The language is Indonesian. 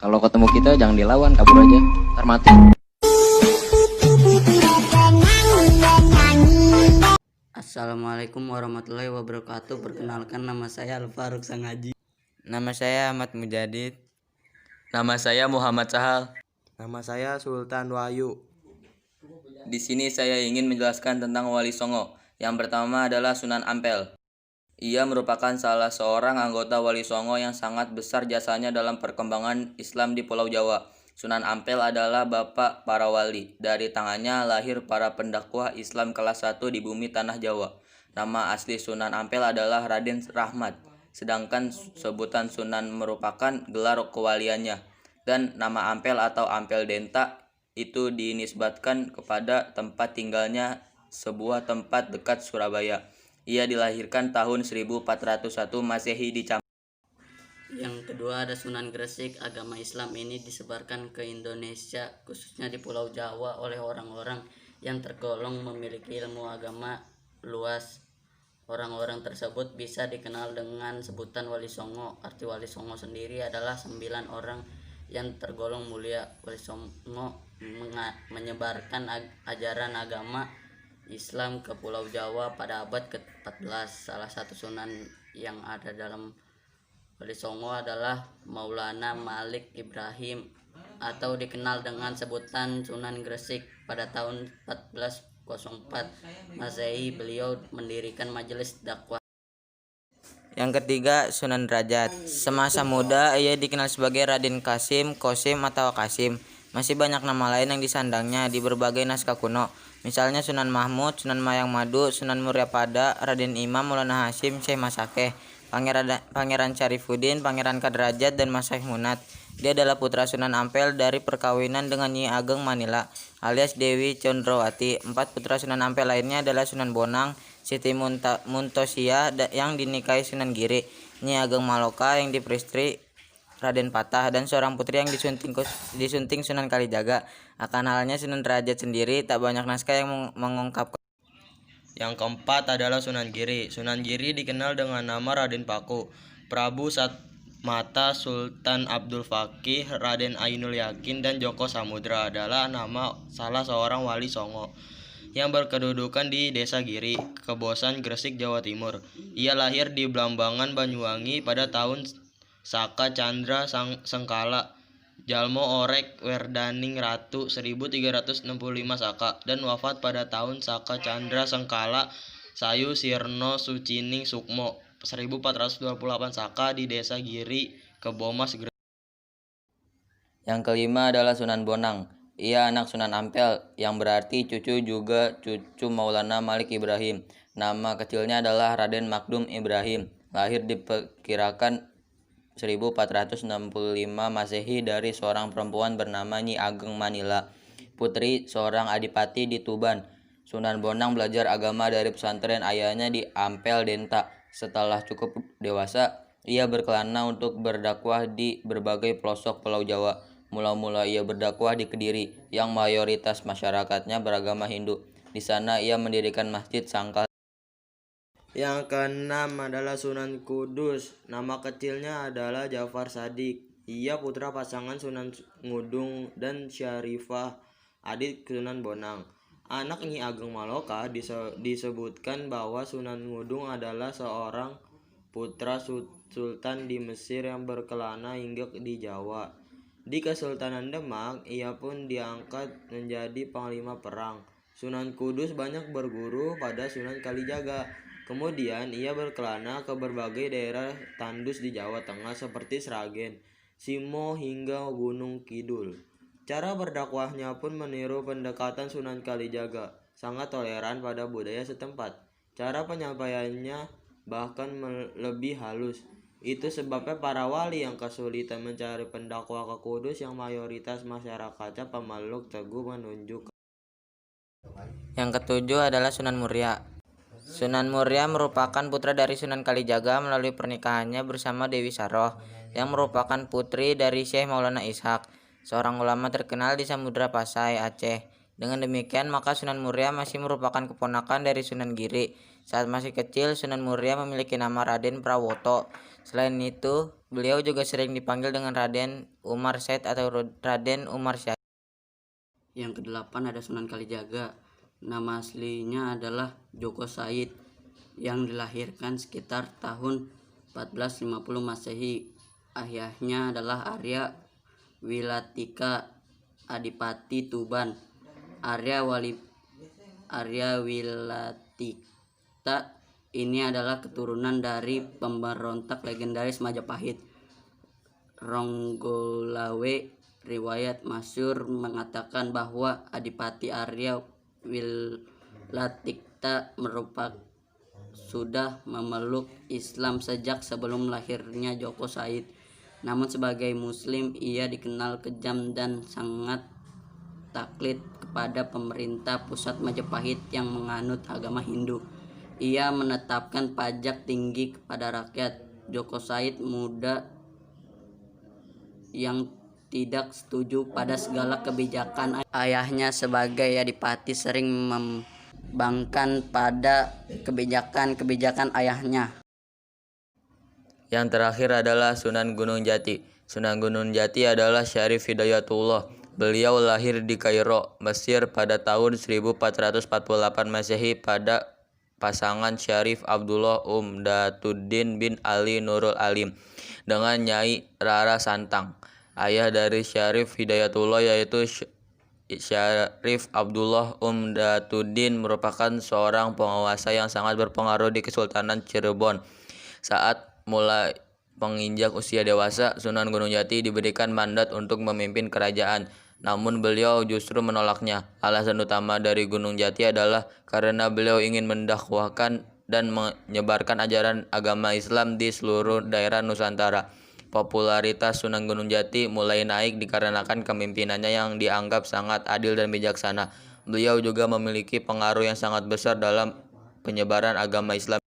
Kalau ketemu kita jangan dilawan, kabur aja, ntar mati. Assalamualaikum warahmatullahi wabarakatuh. Perkenalkan, nama saya Al-Faruq Sangaji. Nama saya Ahmad Mujadid. Nama saya Muhammad Sahal. Nama saya Sultan Wahyu. Di sini saya ingin menjelaskan tentang Wali Songo. Yang pertama adalah Sunan Ampel. Ia merupakan salah seorang anggota Wali Songo yang sangat besar jasanya dalam perkembangan Islam di Pulau Jawa. Sunan Ampel adalah bapak para wali. Dari tangannya lahir para pendakwah Islam kelas 1 di bumi tanah Jawa. Nama asli Sunan Ampel adalah Raden Rahmat. Sedangkan sebutan Sunan merupakan gelar kewaliannya. Dan nama Ampel atau Ampel Denta itu dinisbatkan kepada tempat tinggalnya, sebuah tempat dekat Surabaya. Ia dilahirkan tahun 1401 Masehi di Cam. Yang kedua ada Sunan Gresik. Agama Islam ini disebarkan ke Indonesia, khususnya di Pulau Jawa, oleh orang-orang yang tergolong memiliki ilmu agama luas. Orang-orang tersebut bisa dikenal dengan sebutan Wali Songo. Arti Wali Songo sendiri adalah 9 orang yang tergolong mulia. Wali Songo menyebarkan ajaran agama Islam ke Pulau Jawa pada abad ke-14. Salah satu sunan yang ada dalam Wali Songo adalah Maulana Malik Ibrahim atau dikenal dengan sebutan Sunan Gresik. Pada tahun 1404 Masehi beliau mendirikan majelis dakwah. Yang ketiga Sunan Derajat. Semasa muda ia dikenal sebagai Raden Kasim, Kosim atau Kasim. Masih banyak nama lain yang disandangnya di berbagai naskah kuno. Misalnya Sunan Mahmud, Sunan Mayang Madu, Sunan Muryapada, Raden Imam, Maulana Hasim, Syekh Masakeh, Pangeran Syarifuddin, Pangeran Kadrajat, dan Mas Syekh Munat. Dia adalah putra Sunan Ampel dari perkawinan dengan Nyi Ageng Manila alias Dewi Condrowati. 4 putra Sunan Ampel lainnya adalah Sunan Bonang, Siti Muntosia yang dinikahi Sunan Giri, Nyi Ageng Maloka yang diperistri Raden Patah, dan seorang putri yang disunting Sunan Kalijaga. Akan halnya Sunan Derajat sendiri, tak banyak naskah yang mengungkapkan. Yang keempat adalah Sunan Giri. Sunan Giri dikenal dengan nama Raden Paku. Prabu Satmata, Sultan Abdul Fakih, Raden Ainul Yakin, dan Joko Samudra adalah nama salah seorang wali Songo yang berkedudukan di Desa Giri, Kebosan, Gresik, Jawa Timur. Ia lahir di Blambangan, Banyuwangi pada tahun Saka Candra Sengkala Jalmo Orek Werdaning Ratu 1365 Saka, dan wafat pada tahun Saka Candra Sengkala Sayu Sirno Sucining Sukmo 1428 Saka di Desa Giri, Kebomas, Gresik. Yang kelima adalah Sunan Bonang. Ia anak Sunan Ampel, yang berarti cucu juga cucu Maulana Malik Ibrahim. Nama kecilnya adalah Raden Makdum Ibrahim. Lahir diperkirakan 1465 Masehi dari seorang perempuan bernama Nyi Ageng Manila, putri seorang adipati di Tuban. Sunan Bonang belajar agama dari pesantren ayahnya di Ampel Denta. Setelah cukup dewasa, ia berkelana untuk berdakwah di berbagai pelosok Pulau Jawa. Mula-mula ia berdakwah di Kediri, yang mayoritas masyarakatnya beragama Hindu. Di sana ia mendirikan Masjid Sangkal. Yang keenam adalah Sunan Kudus. Nama kecilnya adalah Jafar Sadik. Ia putra pasangan Sunan Ngudung dan Syarifah, adik Sunan Bonang. Anak Nyi Ageng Maloka disebutkan bahwa Sunan Ngudung adalah seorang putra sultan di Mesir yang berkelana hingga di Jawa. Di Kesultanan Demak, ia pun diangkat menjadi panglima perang. Sunan Kudus banyak berguru pada Sunan Kalijaga. Kemudian ia berkelana ke berbagai daerah tandus di Jawa Tengah seperti Sragen, Simo, hingga Gunung Kidul. Cara berdakwahnya pun meniru pendekatan Sunan Kalijaga, sangat toleran pada budaya setempat. Cara penyampaiannya bahkan lebih halus. Itu sebabnya para wali yang kesulitan mencari pendakwah ke Kudus yang mayoritas masyarakatnya pemeluk teguh menunjuk. Yang ketujuh adalah Sunan Muria. Sunan Muria merupakan putra dari Sunan Kalijaga melalui pernikahannya bersama Dewi Saroh, yang merupakan putri dari Syekh Maulana Ishak, seorang ulama terkenal di Samudra Pasai, Aceh. Dengan demikian, maka Sunan Muria masih merupakan keponakan dari Sunan Giri. Saat masih kecil, Sunan Muria memiliki nama Raden Prawoto. Selain itu, Beliau juga sering dipanggil dengan Raden Umar Said atau Raden Umar Syahid. Yang kedelapan ada Sunan Kalijaga. Nama aslinya adalah Joko Said yang dilahirkan sekitar tahun 1450 Masehi. Ayahnya adalah Arya Wilatika Adipati Tuban. Arya Wilatika ini adalah keturunan dari pemberontak legendaris Majapahit. Ronggolawe riwayat masyhur mengatakan bahwa Adipati Arya Wilatikta sudah memeluk Islam sejak sebelum lahirnya Joko Said. Namun sebagai muslim ia dikenal kejam dan sangat taklid kepada pemerintah pusat Majapahit yang menganut agama Hindu. Ia menetapkan pajak tinggi kepada rakyat. Joko Said muda yang tidak setuju pada segala kebijakan ayahnya sebagai adipati sering membangkang pada kebijakan-kebijakan ayahnya. Yang terakhir adalah Sunan Gunung Jati. Sunan Gunung Jati adalah Syarif Hidayatullah. Beliau lahir di Kairo, Mesir pada tahun 1448 Masehi pada pasangan Syarif Abdullah Datuddin bin Ali Nurul Alim dengan Nyai Rara Santang. Ayah dari Syarif Hidayatullah yaitu Syarif Abdullah Datuddin merupakan seorang penguasa yang sangat berpengaruh di Kesultanan Cirebon. Saat mulai menginjak usia dewasa, Sunan Gunung Jati diberikan mandat untuk memimpin kerajaan. Namun beliau justru menolaknya. Alasan utama dari Gunung Jati adalah karena beliau ingin mendakwahkan dan menyebarkan ajaran agama Islam di seluruh daerah Nusantara. Popularitas Sunan Gunung Jati mulai naik dikarenakan kepemimpinannya yang dianggap sangat adil dan bijaksana. Beliau juga memiliki pengaruh yang sangat besar dalam penyebaran agama Islam.